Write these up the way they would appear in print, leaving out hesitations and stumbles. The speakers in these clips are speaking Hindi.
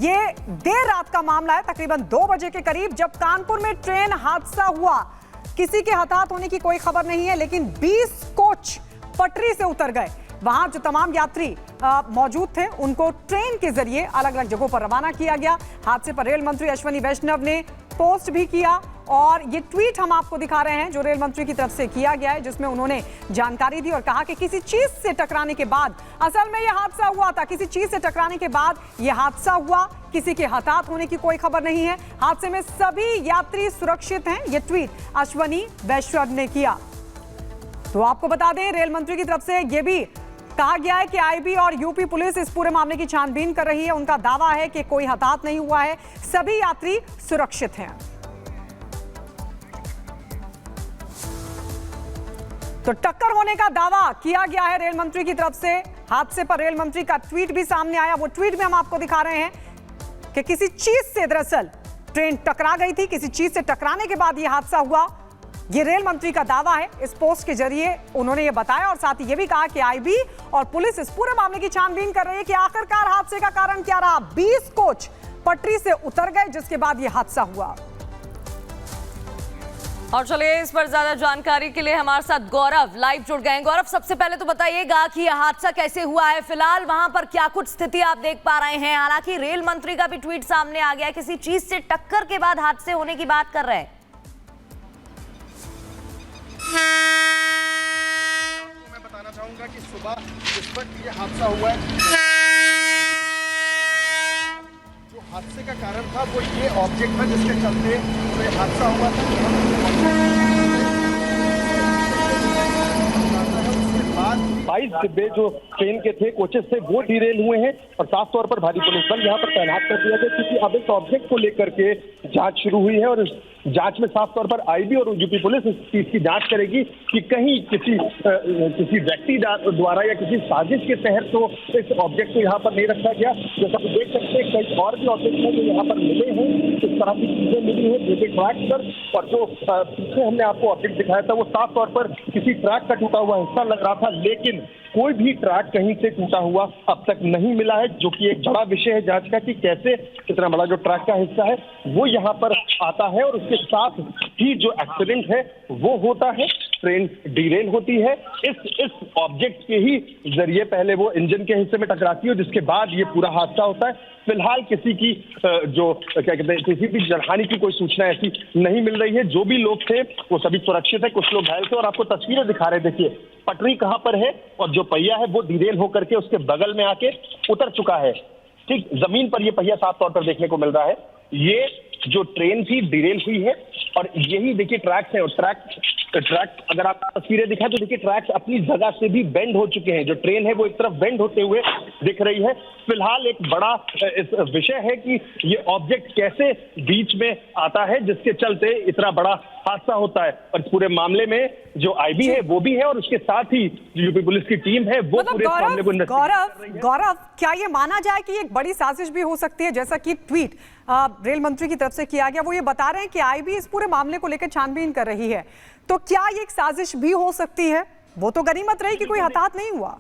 ये देर रात का मामला है, तकरीबन 2 बजे के करीब, जब कानपुर में ट्रेन हादसा हुआ। किसी के हताहत होने की कोई खबर नहीं है, लेकिन 20 कोच पटरी से उतर गए। वहां जो तमाम यात्री मौजूद थे उनको ट्रेन के जरिए अलग अलग जगहों पर रवाना किया गया। हादसे पर रेल मंत्री अश्विनी वैष्णव ने पोस्ट भी किया और ये ट्वीट हम आपको दिखा रहे हैं जो रेल मंत्री की तरफ से किया गया है, जिसमें उन्होंने जानकारी दी और कहा कि किसी चीज से टकराने के बाद असल में यह हादसा हुआ था। किसी चीज से टकराने के बाद यह हादसा हुआ, किसी के हताहत होने की कोई खबर नहीं है। हादसे में सभी यात्री सुरक्षित हैं। यह ट्वीट अश्विनी वैष्णव ने किया। तो आपको बता दें, रेल मंत्री की तरफ से यह भी कहा गया है कि आईबी और यूपी पुलिस इस पूरे मामले की छानबीन कर रही है। उनका दावा है कि कोई हताहत नहीं हुआ है, सभी यात्री सुरक्षित हैं। तो टक्कर होने का दावा किया गया है रेल मंत्री की तरफ से। हादसे पर रेल मंत्री का ट्वीट भी सामने आया। वो ट्वीट में हम आपको दिखा रहे हैं कि किसी चीज से दरअसल ट्रेन टकरा गई थी, किसी चीज से टकराने के बाद यह हादसा हुआ। ये रेल मंत्री का दावा है। इस पोस्ट के जरिए उन्होंने ये बताया और साथ ही ये भी कहा कि आईबी और पुलिस इस पूरे मामले की छानबीन कर रही है कि आखिरकार हादसे का कारण क्या रहा। 20 कोच पटरी से उतर गए, जिसके बाद यह हादसा हुआ। और चलिए, इस पर ज्यादा जानकारी के लिए हमारे साथ गौरव लाइव जुड़ गए हैं। गौरव, सबसे पहले तो बताइएगा कि यह हादसा कैसे हुआ है, फिलहाल वहां पर क्या कुछ स्थिति आप देख पा रहे हैं। हालांकि रेल मंत्री का भी ट्वीट सामने आ गया है, किसी चीज से टक्कर के बाद हादसे होने की बात कर रहे हैं। मैं बताना चाहूंगा कि सुबह जिस वक्त ये हादसा हुआ है, जो हादसे का कारण था वो ये ऑब्जेक्ट था जिसके चलते तो ये हादसा हुआ था। उसके बाद 22 डिब्बे जो ट्रेन के थे, कोचेस थे, वो डिरेल हुए हैं और साफ तौर पर भारी पुलिस बल यहाँ पर तैनात कर दिया गया, क्योंकि अब इस ऑब्जेक्ट को लेकर के जांच शुरू हुई है और इस जांच में साफ तौर पर आईबी और यूपी पुलिस इस चीज की जांच करेगी कि कहीं किसी व्यक्ति द्वारा या किसी साजिश के तहत तो इस ऑब्जेक्ट को यहाँ पर नहीं रखा गया। जैसा कि देख सकते हैं, कई और भी ऑब्जेक्ट हैं जो यहाँ पर मिले हैं, इस तरह की चीजें मिली हैं रेलवे ट्रैक पर। और जो पीछे हमने आपको ऑब्जेक्ट दिखाया था वो साफ तौर पर किसी ट्रैक का टूटा हुआ हिस्सा लग रहा था, लेकिन कोई भी ट्रैक कहीं से टूटा हुआ अब तक नहीं मिला है, जो कि एक बड़ा विषय है जांच का कि कैसे इतना बड़ा जो ट्रैक का हिस्सा है वो यहाँ पर आता है और उसके साथ ही जो एक्सीडेंट है वो होता है, ट्रेन डिरेल होती है। इस ऑब्जेक्ट के ही जरिए पहले वो इंजन के हिस्से में टकराती है, जिसके बाद ये पूरा हादसा होता है। फिलहाल किसी की जो क्या कहते हैं, किसी भी जनहानि की कोई सूचना ऐसी नहीं मिल रही है। जो भी लोग थे वो सभी सुरक्षित है, कुछ लोग घायल थे और आपको तस्वीरें दिखा रहे। देखिए पटरी कहाँ पर है और जो पहिया है वो डिरेल होकर के उसके बगल में आके उतर चुका है। ठीक जमीन पर ये पहिया साफ तौर पर देखने को मिल रहा है। ये जो ट्रेन थी डिरेल हुई है और यही देखिए ट्रैक्स है और ट्रैक अगर आप तस्वीरें दिखाएं तो देखिए ट्रैक्स अपनी जगह से भी बेंड हो चुके हैं। जो ट्रेन है वो एक तरफ बेंड होते हुए दिख रही है। फिलहाल एक बड़ा इस विषय है कि ये ऑब्जेक्ट कैसे बीच में आता है जिसके चलते इतना बड़ा हादसा होता है। और पूरे मामले में जो आईबी है वो भी है और उसके साथ ही यूपी पुलिस की टीम है वो पूरे मामले को गौरव, क्या ये माना जाए कि एक बड़ी साजिश भी हो सकती है, जैसा कि ट्वीट रेल मंत्री की तरफ से किया गया। वो ये बता रहे हैं कि आईबी इस पूरे मामले को लेकर छानबीन कर रही है, तो क्या ये एक साजिश भी हो सकती है? वो तो गनीमत रही कि कोई हताहत नहीं हुआ।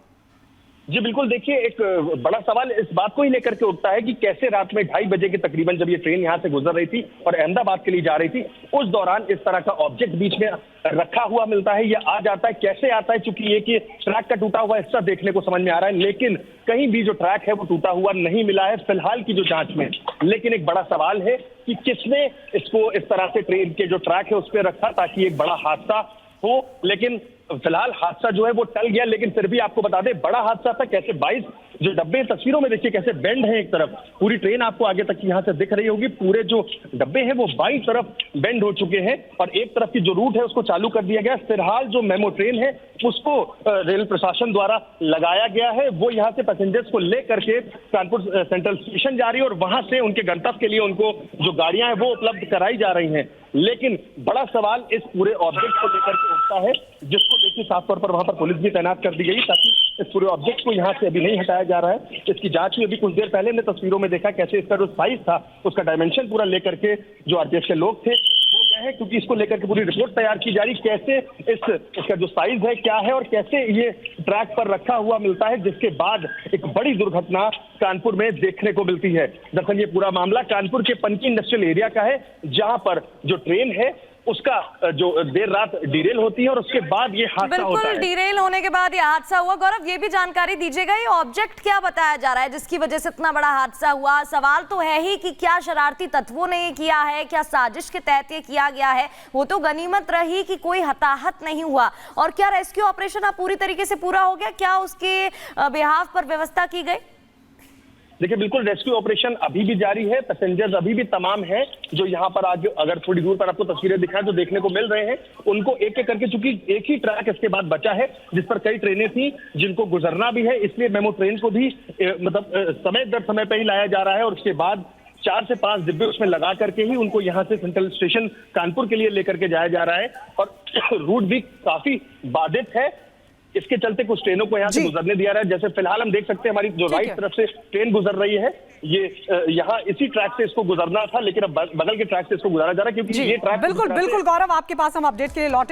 जी बिल्कुल, देखिए एक बड़ा सवाल इस बात को ही लेकर के उठता है कि कैसे रात में 2:30 बजे के तकरीबन जब ये ट्रेन यहाँ से गुजर रही थी और अहमदाबाद के लिए जा रही थी, उस दौरान इस तरह का ऑब्जेक्ट बीच में रखा हुआ मिलता है या आ जाता है, कैसे आता है? चूंकि ये कि ट्रैक का टूटा हुआ हिस्सा देखने को समझ में आ रहा है, लेकिन कहीं भी जो ट्रैक है वो टूटा हुआ नहीं मिला है फिलहाल की जो जांच में। लेकिन एक बड़ा सवाल है कि किसने इसको इस तरह से ट्रेन के जो ट्रैक है उस पर रखा ताकि एक बड़ा हादसा हो। लेकिन फिलहाल हादसा जो है वो टल गया, लेकिन फिर भी आपको बता दें बड़ा हादसा था। कैसे 22 जो डब्बे तस्वीरों में देखिए कैसे बेंड है, एक तरफ पूरी ट्रेन आपको आगे तक यहाँ से दिख रही होगी, पूरे जो डब्बे हैं वो बाईं तरफ बेंड हो चुके हैं और एक तरफ की जो रूट है उसको चालू कर दिया गया। फिलहाल जो मेमो ट्रेन है उसको रेल प्रशासन द्वारा लगाया गया है, वो यहाँ से पैसेंजर्स को लेकर के कानपुर सेंट्रल स्टेशन जा रही है और वहां से उनके गंतव्य के लिए उनको जो गाड़ियां हैं वो उपलब्ध कराई जा रही हैं। लेकिन बड़ा सवाल इस पूरे ऑब्जेक्ट को लेकर के उठता है, जिसको देखिए साफ तौर पर वहां पर पुलिस भी तैनात कर दी गई ताकि इस पूरे ऑब्जेक्ट को यहाँ से अभी नहीं हटाया जा रहा है। इसकी जांच में अभी कुछ देर पहले हमने तस्वीरों में देखा कैसे इसका जो साइज था उसका डायमेंशन पूरा लेकर के जो आरपीएफ के लोग थे वो गया है, क्योंकि इसको लेकर के पूरी रिपोर्ट तैयार की जा रही, कैसे इसका जो साइज है क्या है और कैसे ये ट्रैक पर रखा हुआ मिलता है, जिसके बाद एक बड़ी दुर्घटना कानपुर में देखने को मिलती है। दरअसल ये पूरा मामला कानपुर के पनकी इंडस्ट्रियल एरिया का है, जहां पर जो ट्रेन है उसका जो देर रात डिरेल होती है और उसके बाद ये हादसा होता है। बिल्कुल, डिरेल होने के बाद ये हादसा हुआ। गौरव, ये भी जानकारी दीजिएगा, ये ऑब्जेक्ट क्या बताया जा रहा है जिसकी वजह से इतना बड़ा हादसा हुआ? सवाल तो है ही कि क्या शरारती तत्वों ने ये किया है, क्या साजिश के तहत ये किया गया है? वो तो गनीमत रही कि कोई हताहत नहीं हुआ। और क्या रेस्क्यू ऑपरेशन अब पूरी तरीके से पूरा हो गया? क्या उसके बिहाफ पर व्यवस्था की गई? देखिए, बिल्कुल रेस्क्यू ऑपरेशन अभी भी जारी है। पैसेंजर्स अभी भी तमाम हैं जो यहाँ पर आज, अगर थोड़ी दूर पर आपको तस्वीरें दिखाएं तो देखने को मिल रहे हैं। उनको एक एक करके, चूंकि एक ही ट्रैक इसके बाद बचा है जिस पर कई ट्रेनें थी जिनको गुजरना भी है, इसलिए मेमो ट्रेन को भी समय दर समय पर ही लाया जा रहा है और उसके बाद 4 से 5 डिब्बे उसमें लगा करके ही उनको यहाँ से सेंट्रल स्टेशन कानपुर के लिए लेकर के जाया जा रहा है। और रूट भी काफी बाधित है, इसके चलते कुछ ट्रेनों को यहाँ से गुजरने दिया रहा है। जैसे फिलहाल हम देख सकते हैं हमारी जो राइट तरफ से ट्रेन गुजर रही है, ये यहाँ इसी ट्रैक से इसको गुजरना था, लेकिन अब बगल के ट्रैक से इसको गुजारा जा रहा है, क्योंकि ये ट्रैक बिल्कुल गौरव, आपके पास हम अपडेट के लिए लौटे।